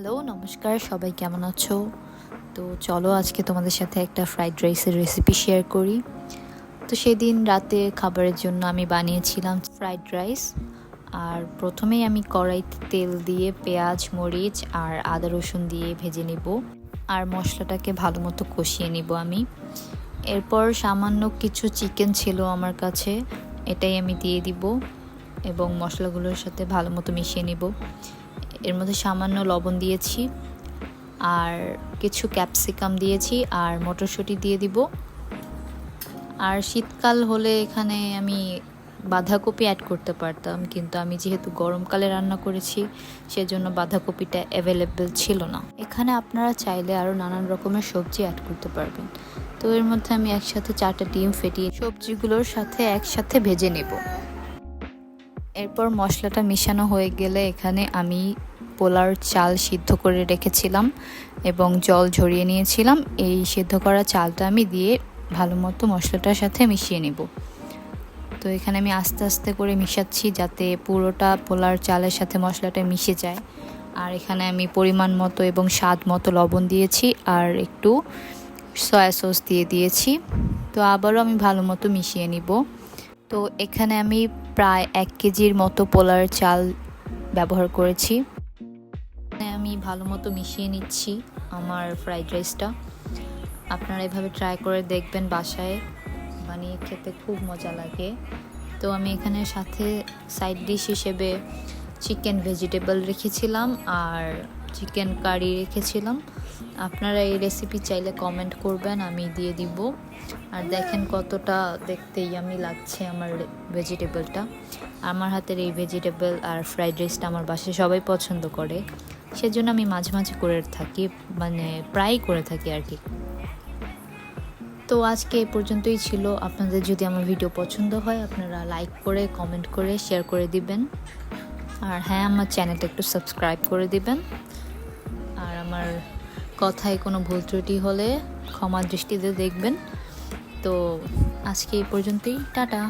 Hello, নমস্কার। সবাই কেমন আছো? তো চলো আজকে তোমাদের সাথে একটা ফ্রাইড রাইসের রেসিপি শেয়ার করি। তো সেদিন রাতে খাবারের জন্য আমি বানিয়েছিলাম ফ্রাইড রাইস। আর প্রথমেই আমি কড়াইতে তেল দিয়ে পেঁয়াজ, মরিচ আর আদা রসুন দিয়ে ভেজে নিব। আর মশলাটাকে ভালো মতো কষিয়ে নিব আমি। এরপর সামান্য কিছু চিকেন ছিল আমার কাছে, এটাই আমি দিয়ে দিব এবং মশলাগুলোর সাথে ভালো মতো মিশিয়ে নিব। এর মধ্যে সামান্য লবণ দিয়েছি আর কিছু ক্যাপসিকাম দিয়েছি আর মটরশুঁটি দিয়ে দিব। আর শীতকাল হলে এখানে আমি বাঁধাকপি অ্যাড করতে পারতাম, কিন্তু আমি যেহেতু গরমকালে রান্না করেছি সেজন্য বাঁধাকপিটা অ্যাভেলেবেল ছিল না। এখানে আপনারা চাইলে আরও নানান রকমের সবজি অ্যাড করতে পারবেন। তো এর মধ্যে আমি একসাথে 4টা ডিম ফেটিয়ে সবজিগুলোর সাথে একসাথে ভেজে নেব। এরপর মশলাটা মিশানো হয়ে গেলে এখানে আমি পোলার চাল সিদ্ধ করে রেখেছিলাম এবং জল ঝরিয়ে নিয়েছিলাম। এই সিদ্ধ করা চালটা আমি দিয়ে ভালো মতো মশলাটার সাথে মিশিয়ে নেব। তো এখানে আমি আস্তে আস্তে করে মিশাচ্ছি যাতে পুরোটা পোলার চালের সাথে মশলাটা মিশে যায়। আর এখানে আমি পরিমাণ মতো এবং স্বাদ মতো লবণ দিয়েছি আর একটু সয়া সস দিয়ে দিয়েছি। তো আবারও আমি ভালো মতো মিশিয়ে নিব। তো এখানে আমি প্রায় 1 কেজির মতো পোলার চাল ব্যবহার করেছি। আমি ভালো মতো মিশিয়ে নিচ্ছি আমার ফ্রাইড রাইসটা। আপনারা এভাবে ট্রাই করে দেখবেন, বাসায় বানিয়ে খেতে খুব মজা লাগে। তো আমি এখানে সাথে সাইড ডিশ হিসেবে চিকেন ভেজিটেবল রেখেছিলাম আর চিকেন কারি রেখেছিলাম। আপনারা এই রেসিপি চাইলে কমেন্ট করবেন, আমি দিয়ে দিব। আর দেখেন কতটা দেখতে ইয়ামি লাগছে আমার ভেজিটেবলটা। আমার হাতের এই ভেজিটেবল আর ফ্রাইড রাইসটা আমার বাসায় সবাই পছন্দ করে, সেজন্য আমি মাঝে মাঝে করে থাকি, মানে প্রায় করে থাকি আর কি। তো আজকে এই পর্যন্তই ছিল। আপনাদের যদি আমার ভিডিও পছন্দ হয় আপনারা লাইক করে, কমেন্ট করে, শেয়ার করে দিবেন। আর হ্যাঁ, আমার চ্যানেলটা একটু সাবস্ক্রাইব করে দিবেন। আর আমার কথায় কোনো ভুল ত্রুটি হলে ক্ষমা দৃষ্টিতে দেখবেন। তো আজকে এই পর্যন্তই, টাটা।